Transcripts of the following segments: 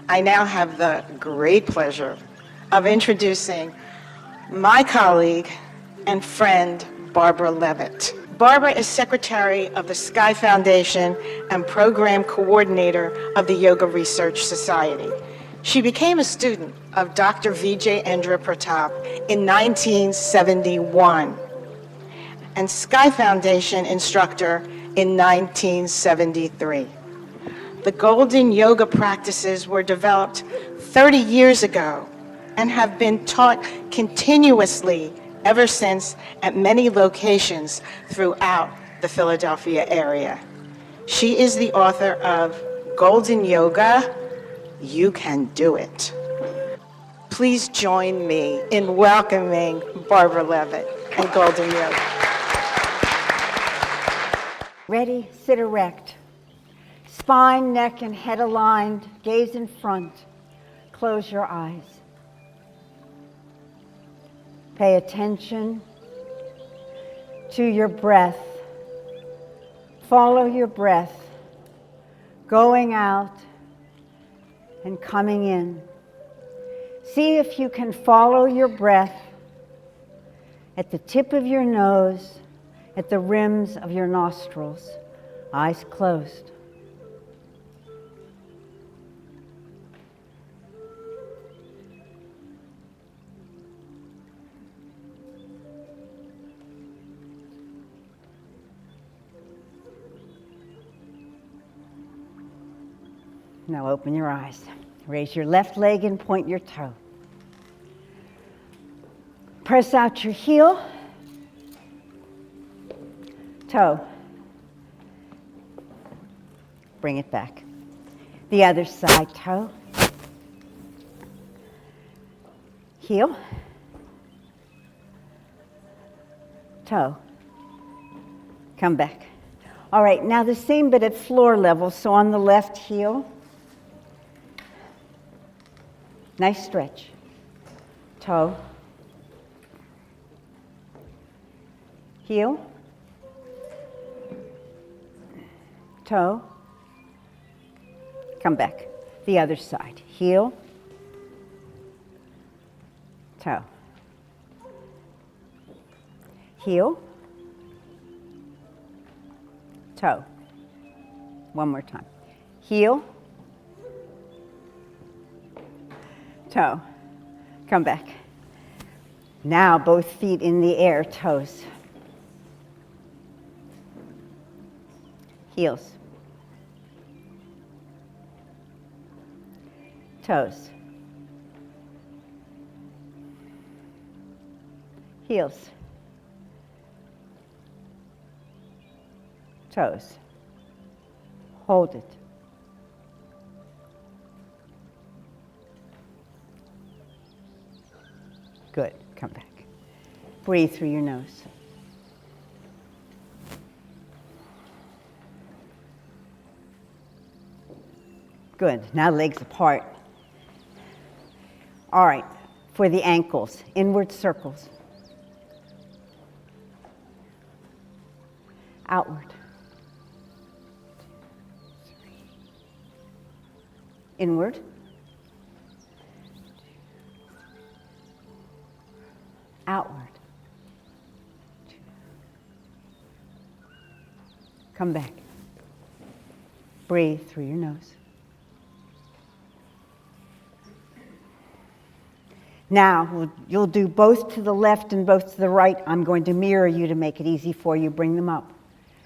I now have the great pleasure of introducing my colleague and friend, Barbara Levitt. Barbara is secretary of the Sky Foundation and program coordinator of the Yoga Research Society. She became a student of Dr. Vijay Endra Pratap in 1971 and Sky Foundation instructor in 1973. The Golden Yoga practices were developed 30 years ago and have been taught continuously ever since at many locations throughout the Philadelphia area. She is the author of Golden Yoga, You Can Do It. Please join me in welcoming Barbara Levitt and Golden Yoga. Ready, sit erect. Spine, neck, and head aligned. Gaze in front. Close your eyes. Pay attention to your breath. Follow your breath, going out and coming in. See if you can follow your breath at the tip of your nose, at the rims of your nostrils, eyes closed. Now open your eyes. Raise your left leg and point your toe. Press out your heel, toe. Bring it back. The other side, toe. Heel, toe. Come back. All right, now the same but at floor level. So on the left heel. Nice stretch. Toe. Heel. Toe. Come back. The other side. Heel. Toe. Heel. Toe. One more time. Heel. Toe. Come back. Now both feet in the air, toes. Heels. Toes. Heels. Toes. Hold it. Good. Come back. Breathe through your nose. Good. Now legs apart. All right. For the ankles, inward circles. Outward. Inward. Outward. Come back. Breathe through your nose. Now, you'll do both to the left and both to the right. I'm going to mirror you to make it easy for you. Bring them up.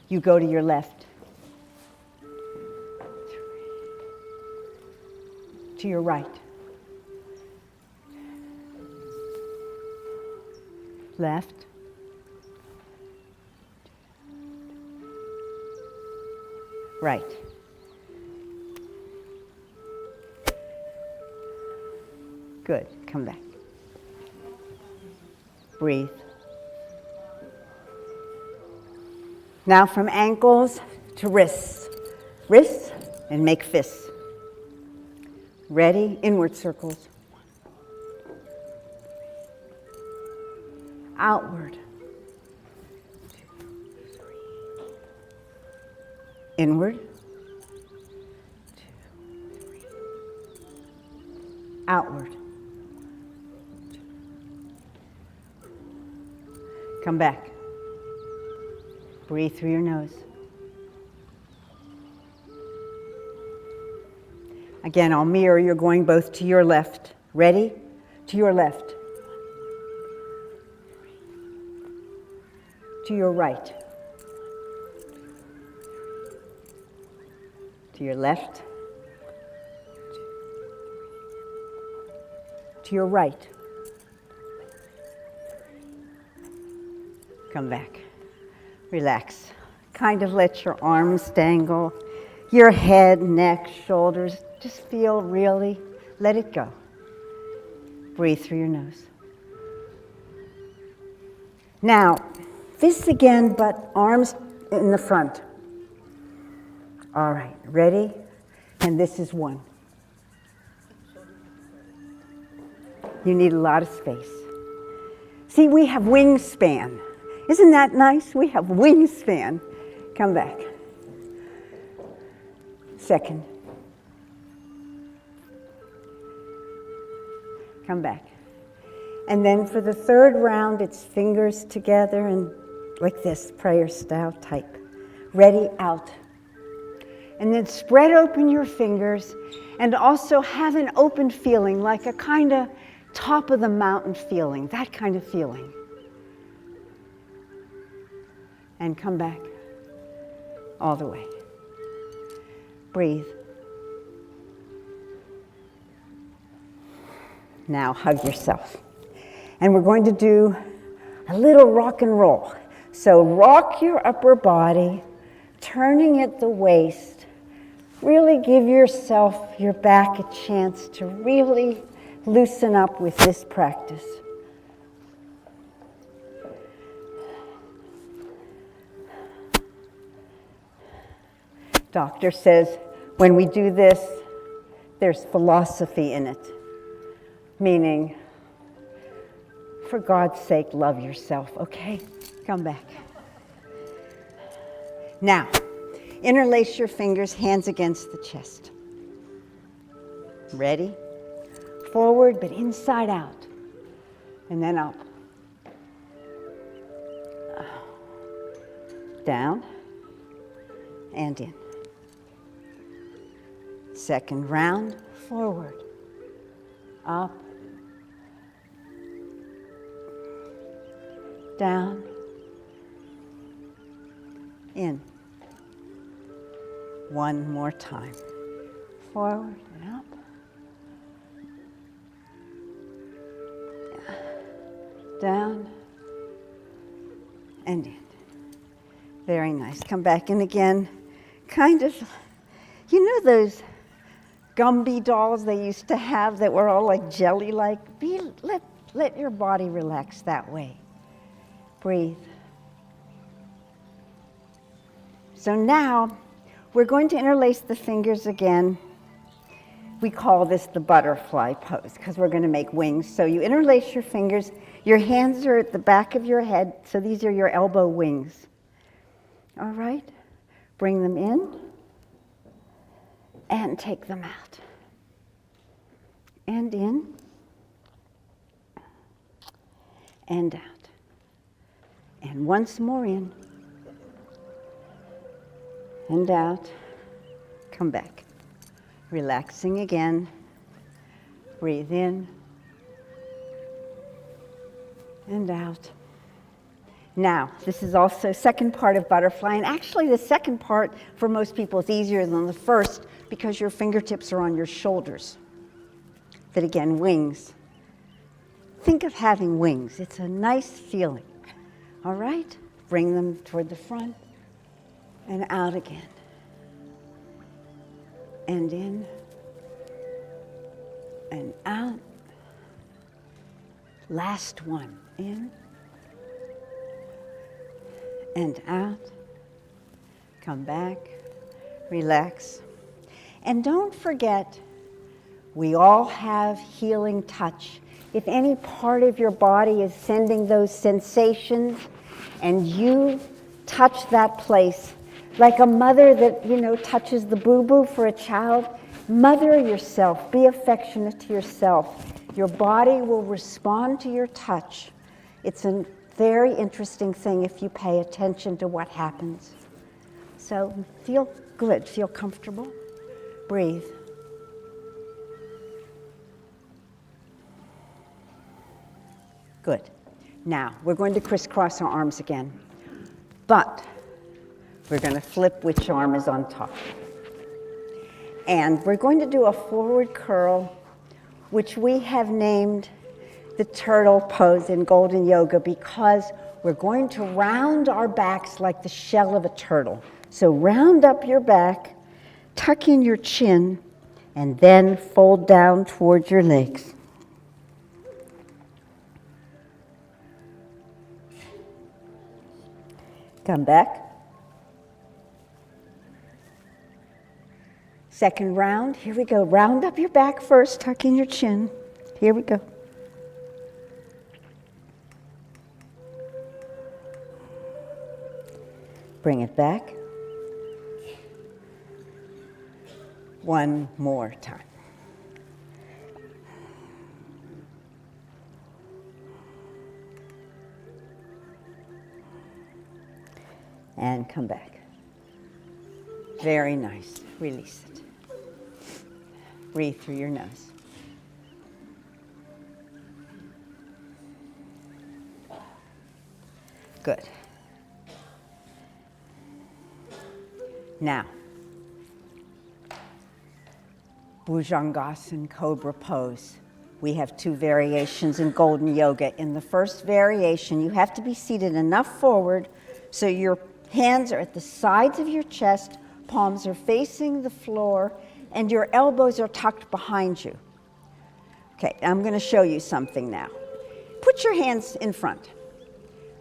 You go to your left. To your right. Left. Right. Good. Come back. Breathe. Now from ankles to wrists. Wrists and make fists. Ready? Inward circles. Outward. 2, 3. Inward. 2, 3. outward. Come back. Breathe through your nose. Again, I'll mirror. You're going both to your left. Ready? To your left. To your right. To your left. To your right. Come back. Relax. Kind of let your arms dangle. Your head, neck, shoulders. Just feel really, let it go. Breathe through your nose. Now, this again, but arms in the front. All right, ready? And this is one. You need a lot of space. See, we have wingspan. Isn't that nice? We have wingspan. Come back. Second. Come back. And then for the third round, it's fingers together and like this, prayer style type. Ready, out. And then spread open your fingers and also have an open feeling, like a kind of top of the mountain feeling, that kind of feeling. And come back all the way. Breathe. Now hug yourself. And we're going to do a little rock and roll. So rock your upper body, turning at the waist. Really give yourself, your back, a chance to really loosen up with this practice. Doctor says when we do this, there's philosophy in it. Meaning, for God's sake, love yourself, okay? Come back. Now, interlace your fingers, hands against the chest. Ready? Forward, but inside out. And then up. Down. And in. Second round, forward. Up. Down. In. One more time. Forward and up. Down. And in. Very nice. Come back in again. Kind of, you know those Gumby dolls they used to have that were all like jelly-like? Let your body relax that way. Breathe. So now, we're going to interlace the fingers again. We call this the butterfly pose because we're going to make wings. So you interlace your fingers. Your hands are at the back of your head, so these are your elbow wings. All right? Bring them in and take them out. And in and out. And once more in and out. Come back. Relaxing again. Breathe in and out. Now, this is also second part of butterfly, and actually the second part for most people is easier than the first because your fingertips are on your shoulders. But again, wings. Think of having wings. It's a nice feeling. All right? Bring them toward the front and out again. And in and out. Last one. In and out. Come back. Relax. And don't forget, we all have healing touch. If any part of your body is sending those sensations and you touch that place, like a mother that, touches the boo-boo for a child, Mother yourself. Be affectionate to yourself. Your body will respond to your touch. It's a very interesting thing if you pay attention to what happens. So feel good, feel comfortable. Breathe. Good. Now, we're going to crisscross our arms again, but we're going to flip which arm is on top. And we're going to do a forward curl, which we have named the turtle pose in Golden Yoga because we're going to round our backs like the shell of a turtle. So round up your back, tuck in your chin, and then fold down towards your legs. Come back. Second round, here we go. Round up your back first, tuck in your chin. Here we go. Bring it back. One more time. And come back. Very nice. Release it. Breathe through your nose. Good. Now, Bhujangasana, Cobra Pose. We have two variations in Golden Yoga. In the first variation, you have to be seated enough forward so your hands are at the sides of your chest, palms are facing the floor, and your elbows are tucked behind you. Okay, I'm going to show you something now. Put your hands in front.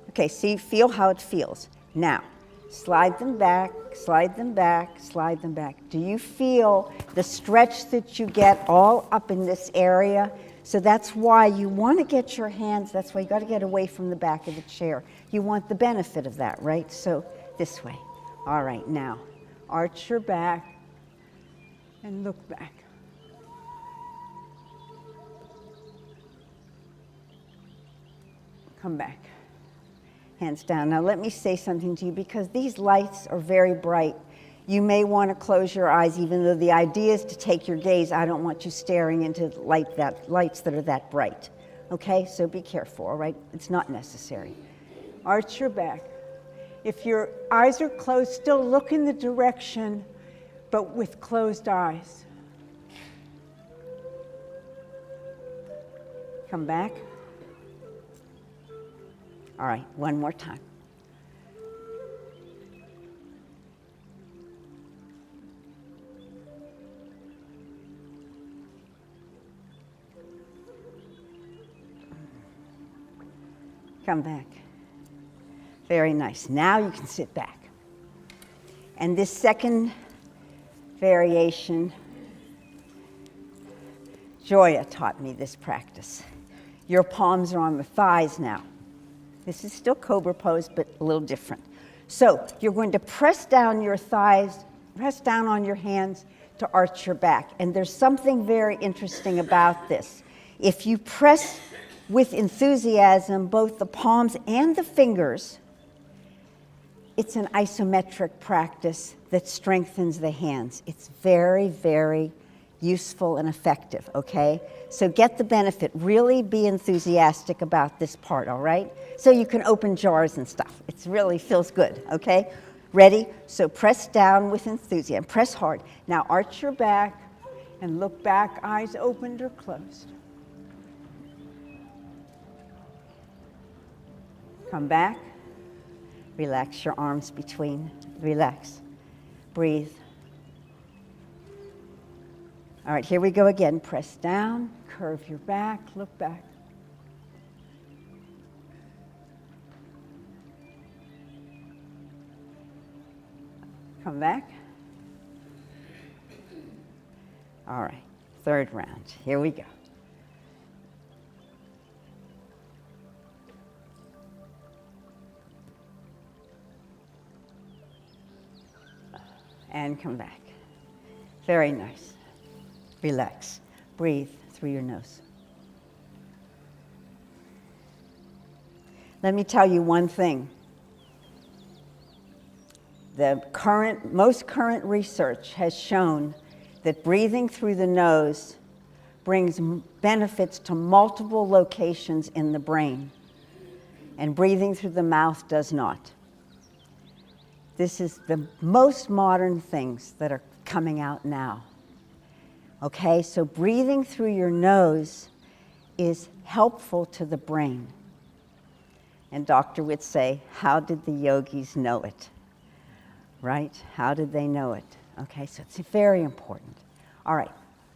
Okay, see, feel how it feels. Now, slide them back, slide them back, slide them back. Do you feel the stretch that you get all up in this area? So that's why you want to get your hands, that's why you got to get away from the back of the chair. You want the benefit of that, right? So this way. All right, now, arch your back and look back. Come back. Hands down. Now let me say something to you because these lights are very bright. You may want to close your eyes even though the idea is to take your gaze. I don't want you staring into lights that are that bright. Okay, so be careful, all right? It's not necessary. Arch your back. If your eyes are closed, still look in the direction, but with closed eyes. Come back. All right, one more time. Come back. Very nice. Now you can sit back. And this second variation, Joya taught me this practice. Your palms are on the thighs now. This is still Cobra Pose, but a little different. So you're going to press down your thighs, press down on your hands to arch your back. And there's something very interesting about this. If you press with enthusiasm, both the palms and the fingers, it's an isometric practice that strengthens the hands. It's very, very useful and effective, okay? So get the benefit. Really be enthusiastic about this part, all right? So you can open jars and stuff. It really feels good, okay? Ready? So press down with enthusiasm. Press hard. Now arch your back and look back, eyes opened or closed. Come back. Relax your arms between. Relax. Breathe. All right, here we go again. Press down, curve your back, look back. Come back. All right, third round. Here we go. And come back. Very nice. Relax. Breathe through your nose. Let me tell you one thing. The most current research has shown that breathing through the nose brings benefits to multiple locations in the brain, and breathing through the mouth does not. This is the most modern things that are coming out now. Okay, so breathing through your nose is helpful to the brain. And Dr. would say, how did the yogis know it? Right? How did they know it? Okay, so it's very important. All right,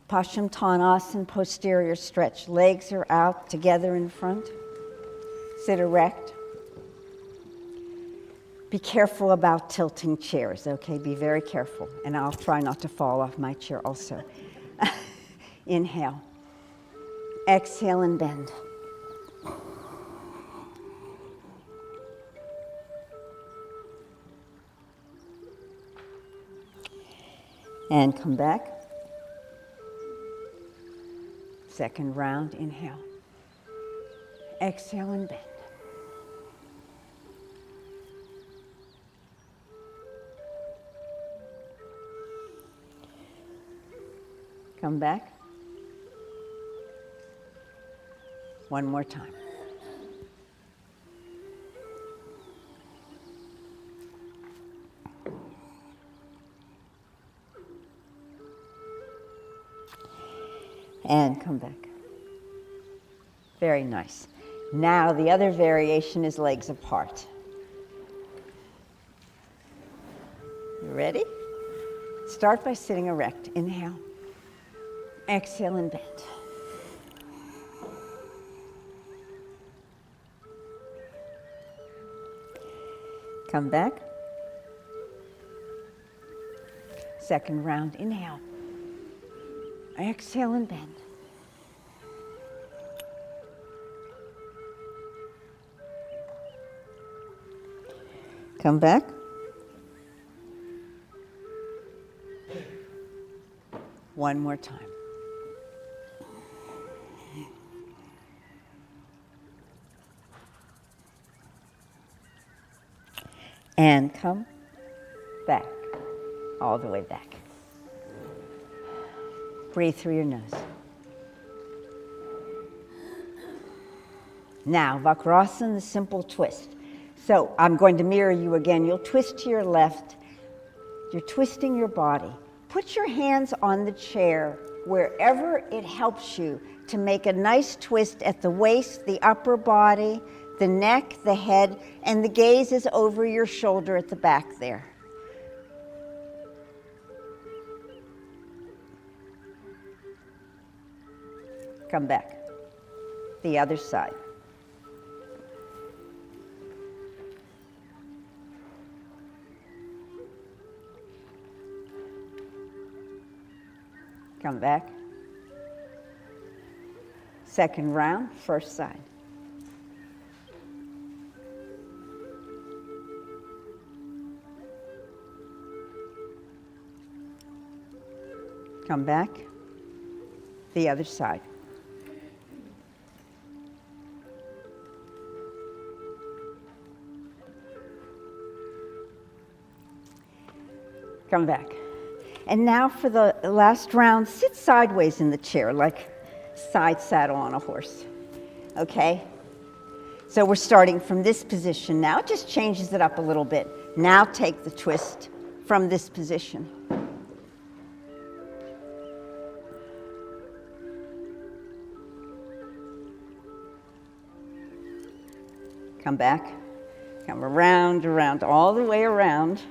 Paschimottanasana, posterior stretch. Legs are out together in front. Sit erect. Be careful about tilting chairs, okay? Be very careful. And I'll try not to fall off my chair also. Inhale. Exhale and bend. And come back. Second round, inhale. Exhale and bend. Come back. One more time. And come back. Very nice. Now the other variation is legs apart. You ready? Start by sitting erect. Inhale. Exhale and bend. Come back. Second round, inhale. Exhale and bend. Come back. One more time. And come back, all the way back. Breathe through your nose. Now, Vakrasana, the simple twist. So I'm going to mirror you again. You'll twist to your left. You're twisting your body. Put your hands on the chair wherever it helps you to make a nice twist at the waist, the upper body, the neck, the head, and the gaze is over your shoulder at the back there. Come back. The other side. Come back. Second round, first side. Come back. The other side. Come back. And now for the last round, sit sideways in the chair, like side saddle on a horse. Okay? So we're starting from this position now. It just changes it up a little bit. Now take the twist from this position. Come back. Come around, around, all the way around.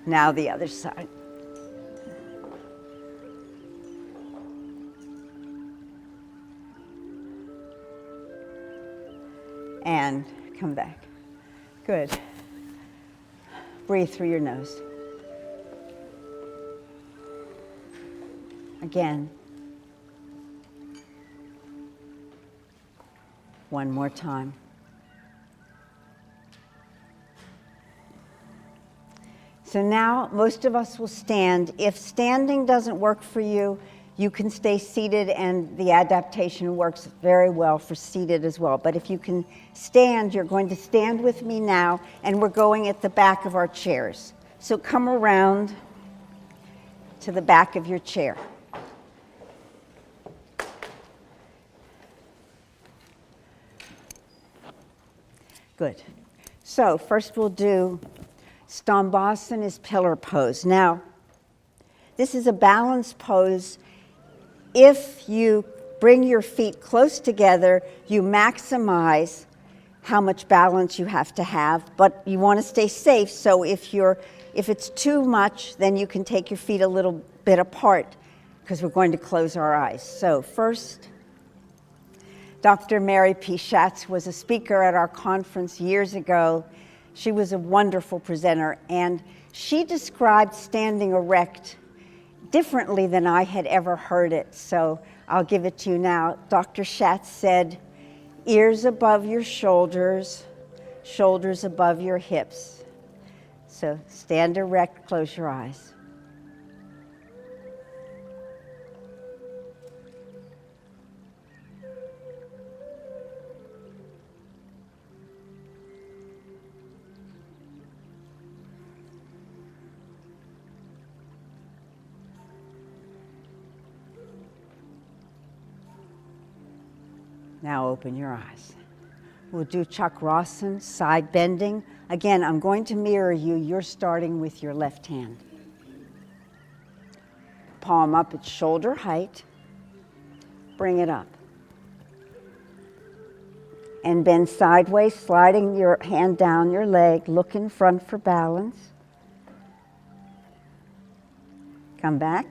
Now the other side. And come back. Good. Breathe through your nose. Again. One more time. So now most of us will stand. If standing doesn't work for you, You can stay seated, and the adaptation works very well for seated as well. But if you can stand, you're going to stand with me now, and we're going at the back of our chairs. So come around to the back of your chair. Good. So first we'll do Stambhasana is pillar pose. Now, this is a balanced pose. If you bring your feet close together, you maximize how much balance you have to have, but you want to stay safe, so if it's too much, then you can take your feet a little bit apart, because we're going to close our eyes. So first, Dr. Mary P. Schatz was a speaker at our conference years ago. She was a wonderful presenter, and she described standing erect differently than I had ever heard it, so I'll give it to you now. Dr. Schatz said, ears above your shoulders, shoulders above your hips. So stand erect, close your eyes. Now open your eyes. We'll do Chakrasana, side bending. Again, I'm going to mirror you. You're starting with your left hand. Palm up at shoulder height. Bring it up. And bend sideways, sliding your hand down your leg. Look in front for balance. Come back.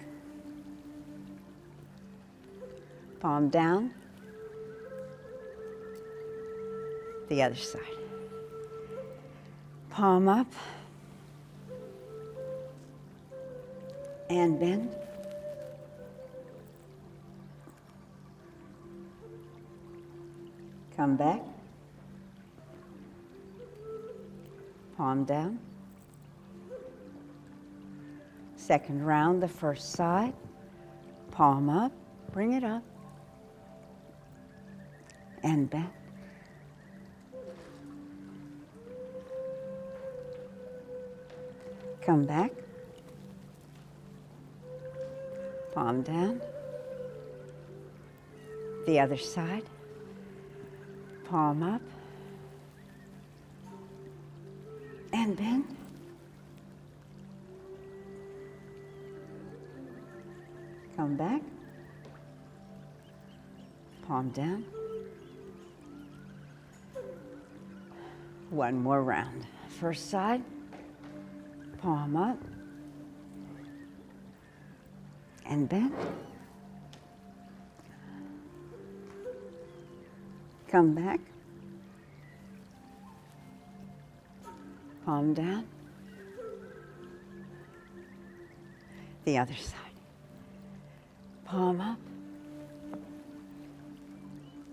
Palm down. The other side. Palm up. And bend. Come back. Palm down. Second round, the first side. Palm up. Bring it up. And bend. Come back. Palm down. The other side. Palm up. And bend. Come back. Palm down. One more round. First side. Palm up. And bend. Come back. Palm down. The other side. Palm up.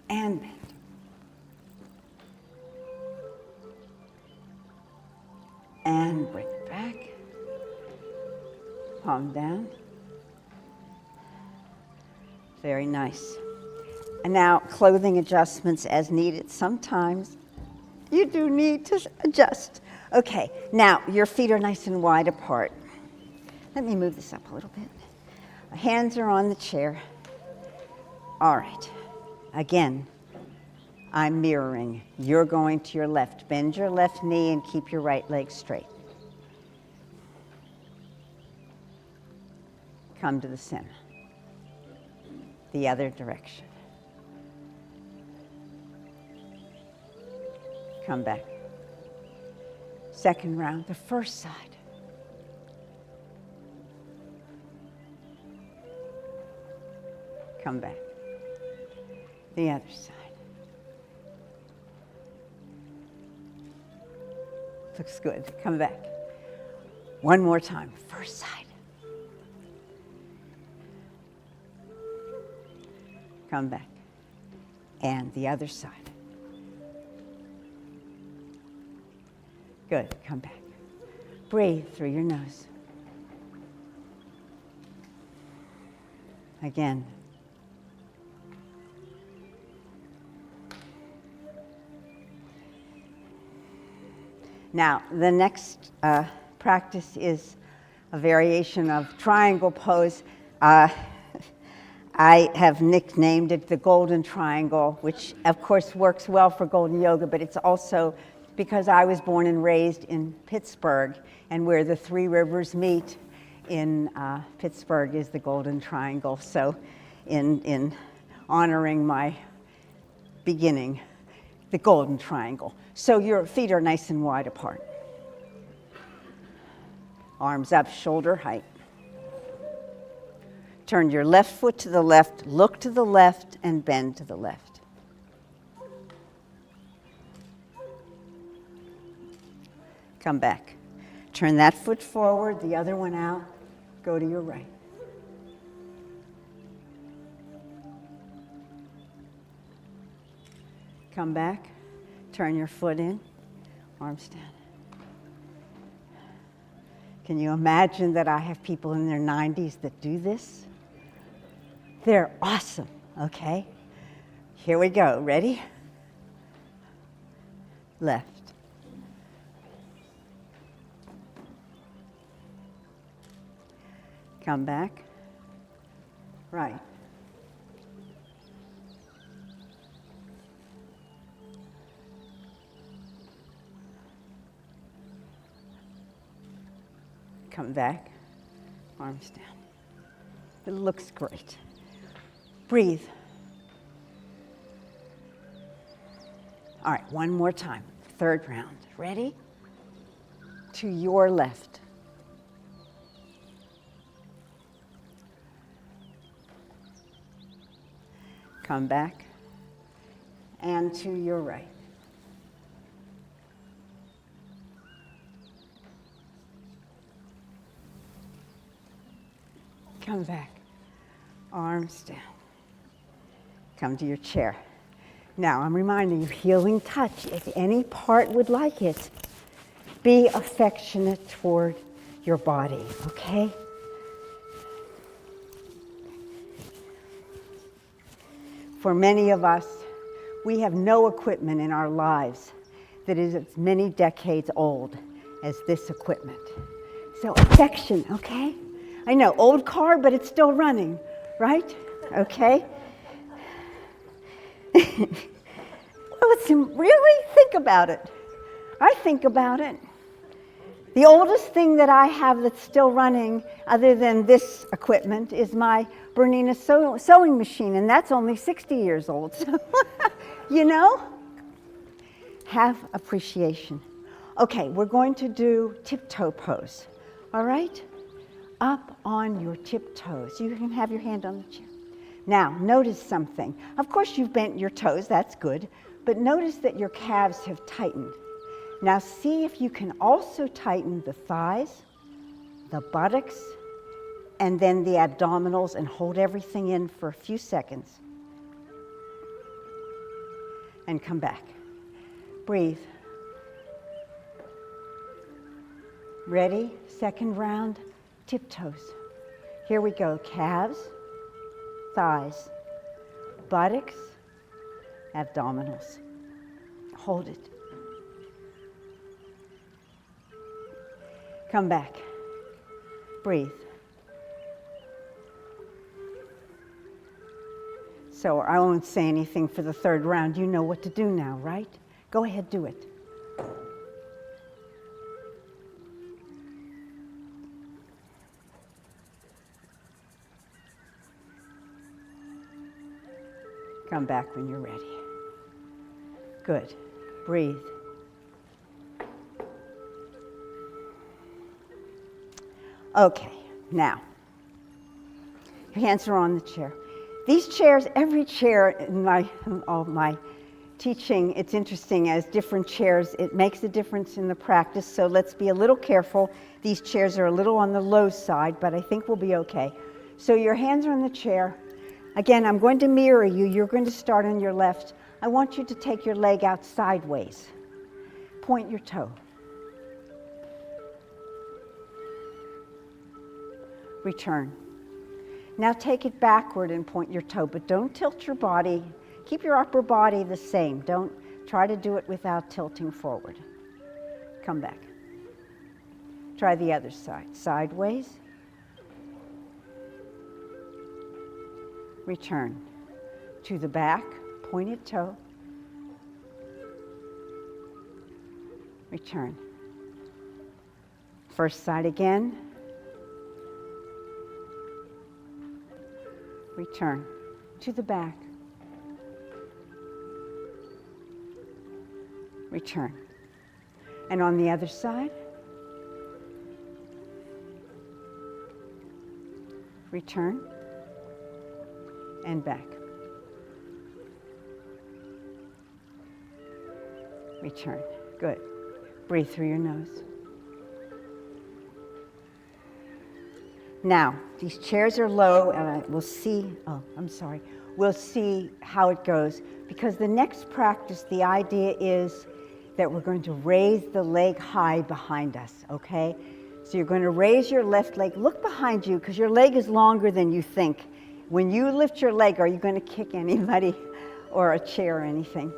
And bend. And bring it back. Palm down. Very nice. And now clothing adjustments as needed. Sometimes you do need to adjust. Okay, now your feet are nice and wide apart. Let me move this up a little bit. Hands are on the chair. All right. Again, I'm mirroring. You're going to your left. Bend your left knee and keep your right leg straight. Come to the center. The other direction. Come back. Second round, the first side. Come back. The other side. Looks good. Come back. One more time. First side. Come back. And the other side. Good. Come back. Breathe through your nose. Again. Now, the next practice is a variation of triangle pose. I have nicknamed it the Golden Triangle, which of course works well for Golden Yoga, but it's also because I was born and raised in Pittsburgh, and where the three rivers meet in Pittsburgh is the Golden Triangle. So in honoring my beginning, the Golden Triangle. So your feet are nice and wide apart. Arms up, shoulder height. Turn your left foot to the left, look to the left, and bend to the left. Come back. Turn that foot forward, the other one out, go to your right. Come back, turn your foot in, arms down. Can you imagine that I have people in their 90s that do this? They're awesome, okay? Here we go, ready? Left. Come back, right. Come back, arms down. It looks great. Breathe. All right, one more time. Third round. Ready? To your left. Come back. And to your right. Come back, arms down. Come to your chair. Now, I'm reminding you, healing touch. If any part would like it, be affectionate toward your body, okay? For many of us, we have no equipment in our lives that is as many decades old as this equipment. So affection, okay? I know, old car, but it's still running, right? Okay? Well, really think about it. I think about it. The oldest thing that I have that's still running, other than this equipment, is my Bernina sewing machine, and that's only 60 years old. So, you know, have appreciation. Okay, we're going to do tiptoe pose, all right? Up on your tiptoes. You can have your hand on the chair. Now, notice something. Of course, you've bent your toes, that's good, but notice that your calves have tightened. Now, see if you can also tighten the thighs, the buttocks, and then the abdominals, and hold everything in for a few seconds. And come back. Breathe. Ready? Second round. Tiptoes. Here we go. Calves, thighs, buttocks, abdominals. Hold it. Come back. Breathe. So I won't say anything for the third round. You know what to do now, right? Go ahead, do it. Come back when you're ready. Good. Breathe. Okay, now, your hands are on the chair. These chairs, every chair in all my teaching, it's interesting, as different chairs, it makes a difference in the practice, so let's be a little careful. These chairs are a little on the low side, but I think we'll be okay. So your hands are on the chair. Again, I'm going to mirror you. You're going to start on your left. I want you to take your leg out sideways. Point your toe. Return. Now take it backward and point your toe, but don't tilt your body. Keep your upper body the same. Don't try to do it without tilting forward. Come back. Try the other side. Sideways. Return. To the back, pointed toe. Return. First side again. Return. To the back. Return. And on the other side. Return. And back. Return. Good. Breathe through your nose. Now, these chairs are low, and we'll see how it goes, because the next practice, the idea is that we're going to raise the leg high behind us, okay? So you're going to raise your left leg. Look behind you, because your leg is longer than you think. When you lift your leg, are you going to kick anybody or a chair or anything?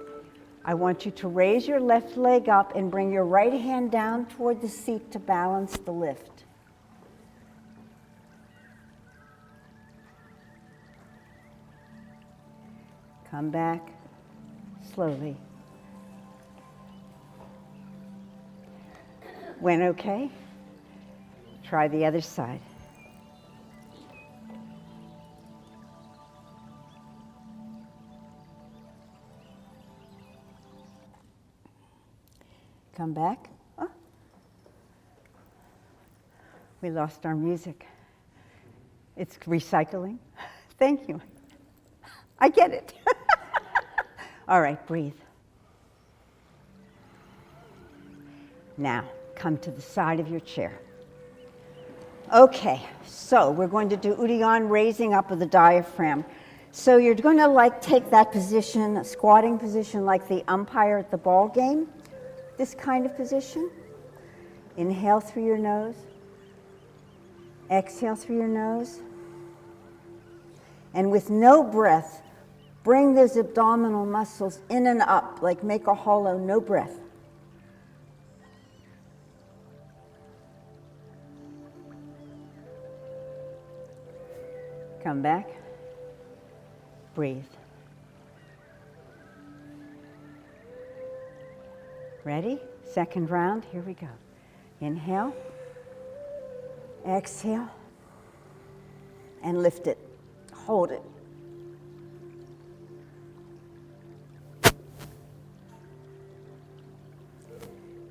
I want you to raise your left leg up and bring your right hand down toward the seat to balance the lift. Come back slowly. Went okay? Try the other side. Come back. Oh. We lost our music. It's recycling. Thank you. I get it. All right, breathe. Now, come to the side of your chair. Okay, so we're going to do Uddiyana, raising up of the diaphragm. So you're going to take that position, a squatting position like the umpire at the ball game. This kind of position. Inhale through your nose. Exhale through your nose. And with no breath, bring those abdominal muscles in and up, like make a hollow, no breath. Come back. Breathe. Ready? Second round, here we go. Inhale. Exhale. And lift it. Hold it.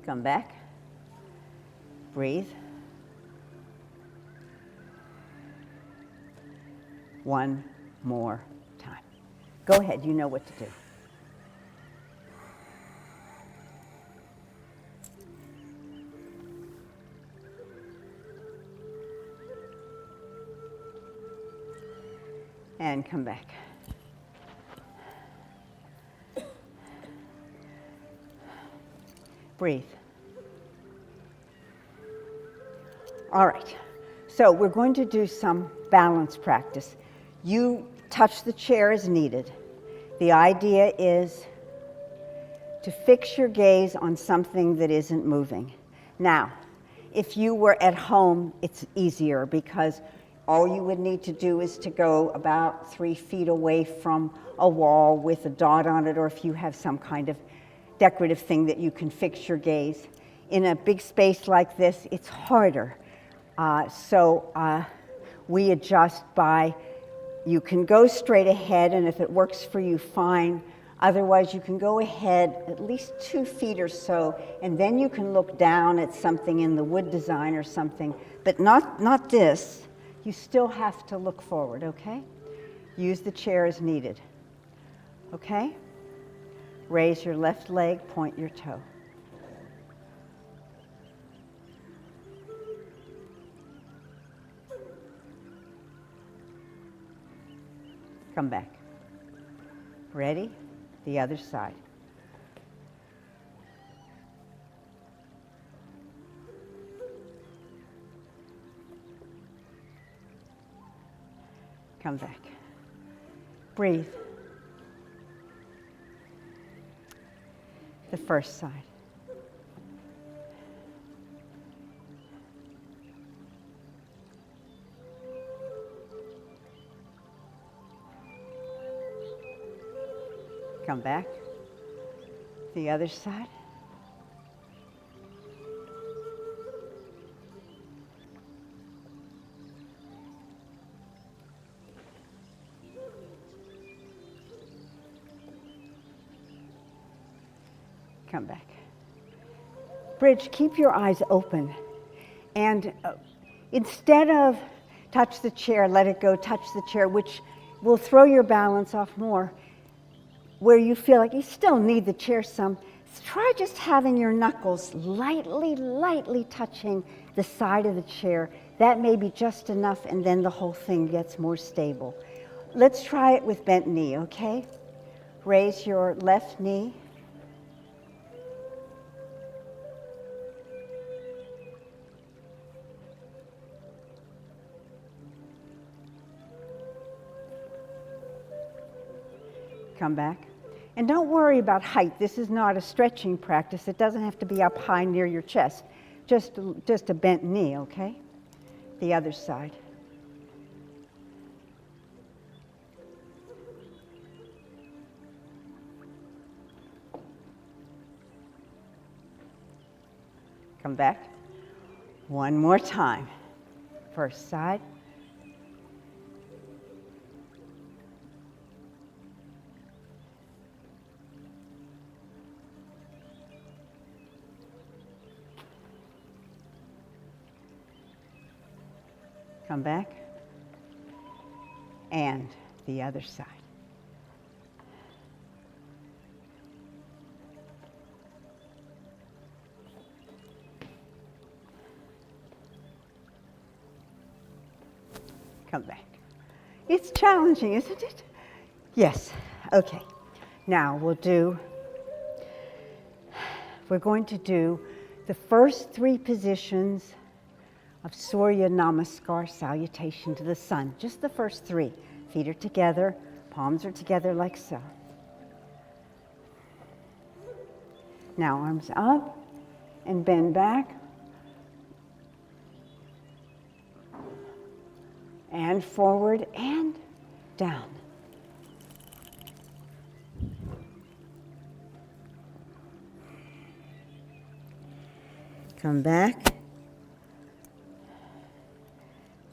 Come back. Breathe. One more time. Go ahead, you know what to do. And come back. Breathe. All right, so we're going to do some balance practice. You touch the chair as needed. The idea is to fix your gaze on something that isn't moving. Now, if you were at home, it's easier because all you would need to do is to go about 3 feet away from a wall with a dot on it, or if you have some kind of decorative thing that you can fix your gaze. In a big space like this, it's harder. So we adjust by, you can go straight ahead, and if it works for you, fine. Otherwise, you can go ahead at least 2 feet or so, and then you can look down at something in the wood design or something, but not this. You still have to look forward, okay? Use the chair as needed, okay? Raise your left leg, point your toe. Come back. Ready? The other side. Come back. Breathe. The first side. Come back. The other side. Come back. Bridge, keep your eyes open. And instead of touch the chair, let it go, touch the chair, which will throw your balance off more, where you feel like you still need the chair some, try just having your knuckles lightly touching the side of the chair. That may be just enough, and then the whole thing gets more stable. Let's try it with bent knee, okay? Raise your left knee. Come back. And don't worry about height. This is not a stretching practice. It doesn't have to be up high near your chest. Just a bent knee, okay? The other side. Come back. One more time. First side. Come back, and the other side. Come back. It's challenging, isn't it? Yes. Okay. Now we're going to do the first three positions of Surya Namaskar, salutation to the sun. Just the first three. Feet are together, palms are together like so. Now arms up and bend back. And forward and down. Come back.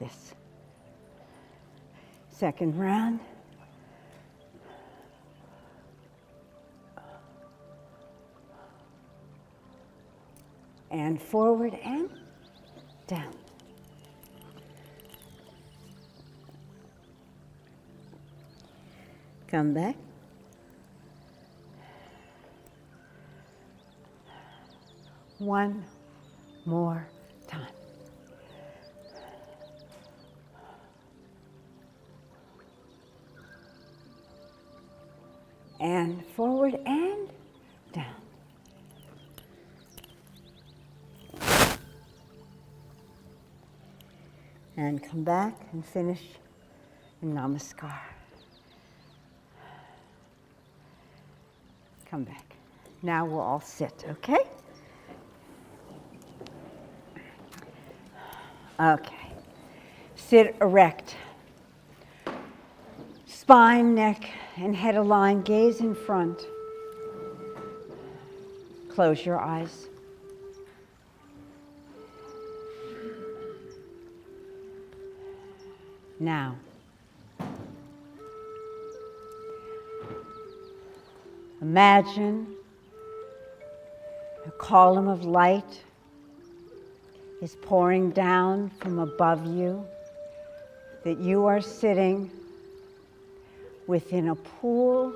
This. Second round. And forward and down. Come back. One more time. And forward and down. And come back and finish in Namaskar. Come back. Now we'll all sit, okay? Okay. Sit erect. Spine, neck, and head aligned. Gaze in front. Close your eyes. Now, imagine a column of light is pouring down from above you, that you are sitting within a pool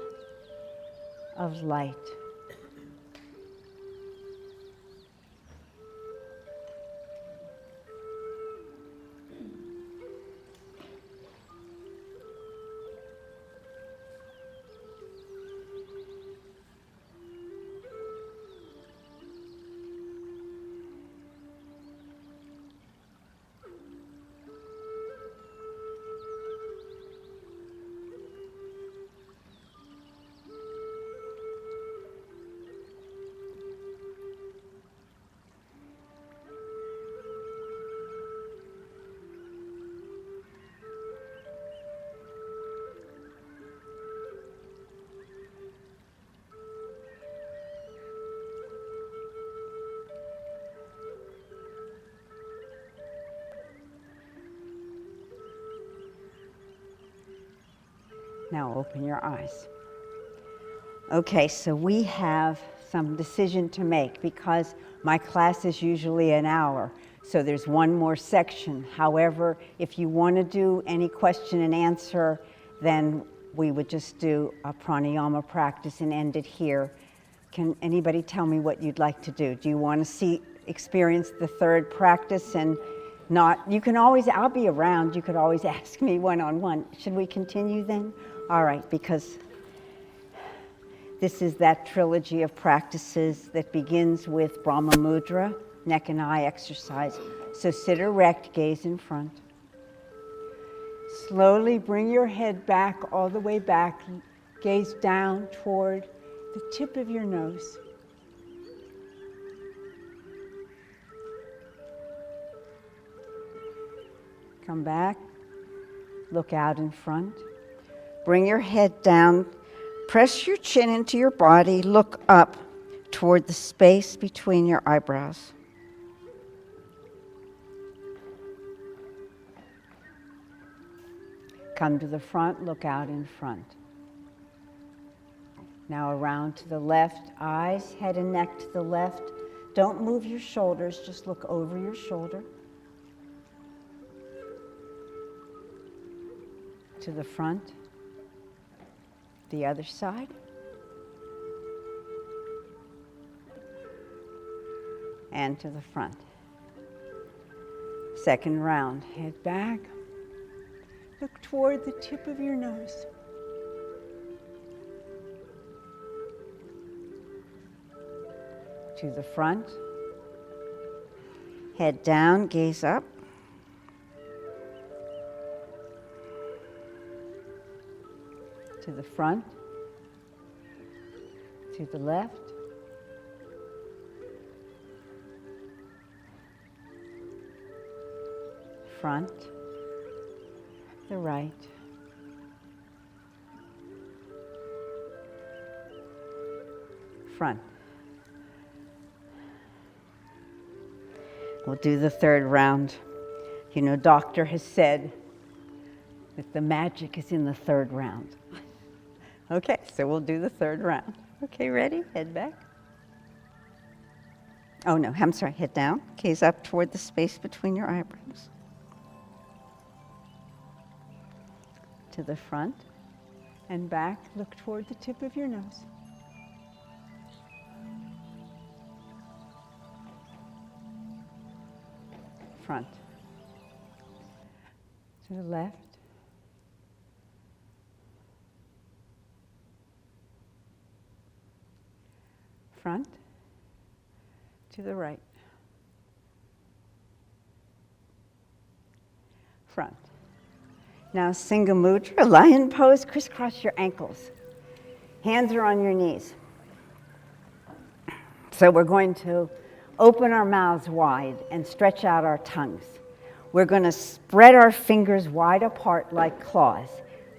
of light. Now open your eyes. Okay, so we have some decision to make because my class is usually an hour. So there's one more section. However, if you want to do any question and answer, then we would just do a pranayama practice and end it here. Can anybody tell me what you'd like to do? Do you want to experience the third practice and not, you can always, I'll be around, you could always ask me one-on-one. Should we continue then? All right, because this is that trilogy of practices that begins with Brahma Mudra, neck and eye exercise. So sit erect, gaze in front. Slowly bring your head back, all the way back. Gaze down toward the tip of your nose. Come back, look out in front. Bring your head down, press your chin into your body, look up toward the space between your eyebrows. Come to the front, look out in front. Now around to the left, eyes, head and neck to the left. Don't move your shoulders, just look over your shoulder. To the front, the other side. And to the front. Second round, head back. Look toward the tip of your nose. To the front. Head down, gaze up. To the front. To the left. Front. The right. Front. We'll do the third round. You know, doctor has said that the magic is in the third round. Okay, so we'll do the third round. Okay, ready? Head back. Oh no, I'm sorry, head down. Gaze up toward the space between your eyebrows. To the front and back, look toward the tip of your nose. Front. To the left. Front. To the right. Front. Now, Singha Mudra, lion pose, crisscross your ankles. Hands are on your knees. So we're going to open our mouths wide and stretch out our tongues. We're going to spread our fingers wide apart like claws.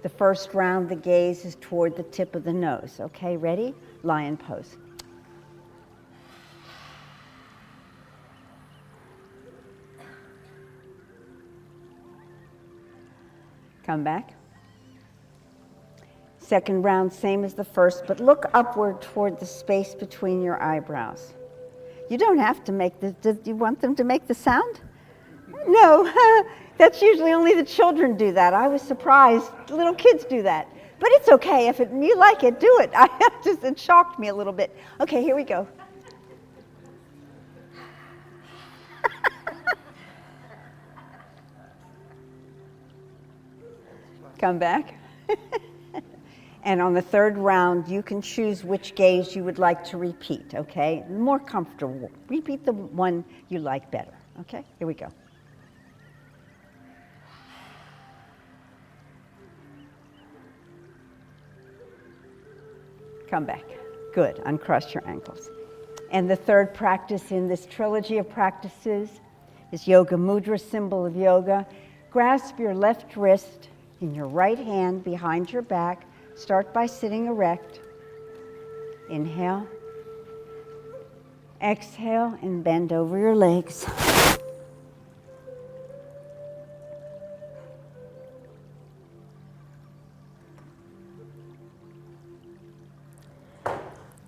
The first round, the gaze is toward the tip of the nose. Okay, ready? Lion pose. Come back. Second round, same as the first, but look upward toward the space between your eyebrows. You don't have to make the, do you want them to make the sound? No, that's usually only the children do that. I was surprised, little kids do that. But it's okay, if you like it, do it. It shocked me a little bit. Okay, here we go. Come back. And on the third round, you can choose which gaze you would like to repeat, okay? More comfortable. Repeat the one you like better, okay? Here we go. Come back. Good. Uncross your ankles. And the third practice in this trilogy of practices is Yoga Mudra, symbol of yoga. Grasp your left wrist in your right hand behind your back. Start by sitting erect. Inhale. Exhale and bend over your legs.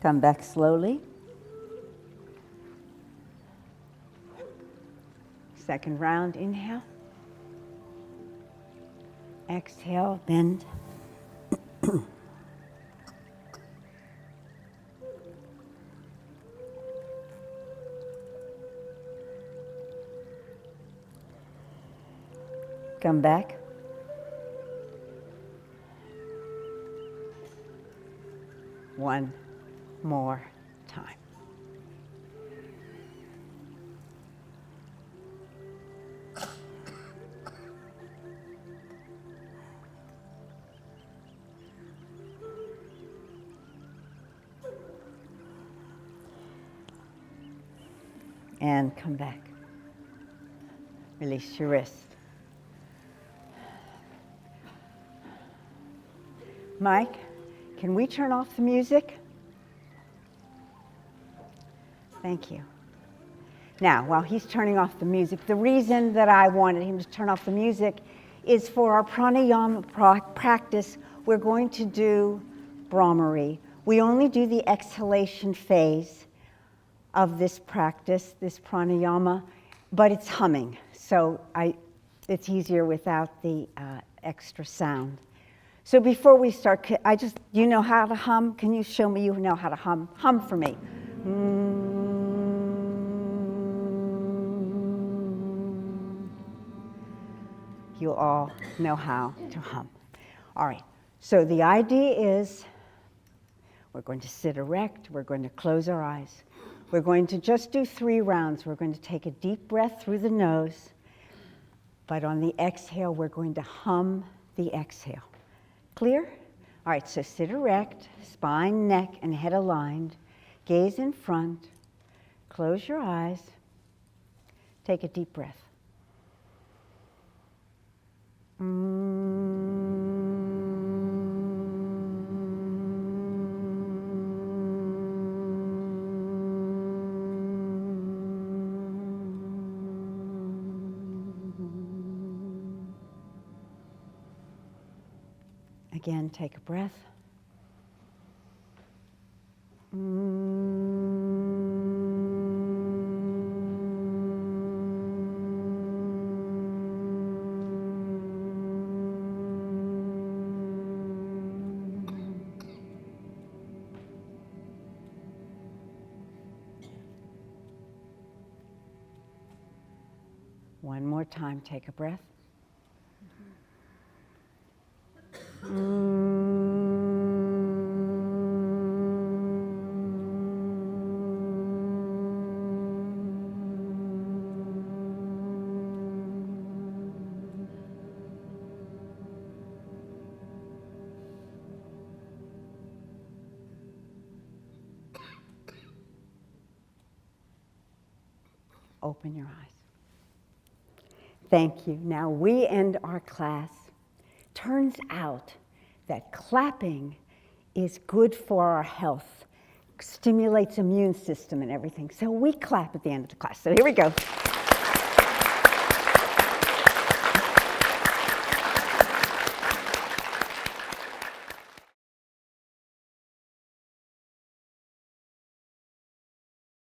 Come back slowly. Second round, inhale. Exhale, bend. Come back. One more time. And come back. Release your wrist. Mike, can we turn off the music? Thank you. Now, while he's turning off the music, the reason that I wanted him to turn off the music is for our pranayama practice, we're going to do Brahmari. We only do the exhalation phase of this practice, this pranayama, but it's humming, so it's easier without the extra sound. So before we start, you know how to hum? Can you show me you know how to hum? Hum for me. You all know how to hum. All right, so the idea is we're going to sit erect, we're going to close our eyes. We're going to just do 3 rounds. We're going to take a deep breath through the nose, but on the exhale, we're going to hum the exhale. Clear? All right, so sit erect, spine, neck, and head aligned. Gaze in front. Close your eyes. Take a deep breath. Again, take a breath. One more time, take a breath. Open your eyes. Thank you. Now we end our class. Turns out that clapping is good for our health, stimulates immune system and everything. So we clap at the end of the class. So here we go.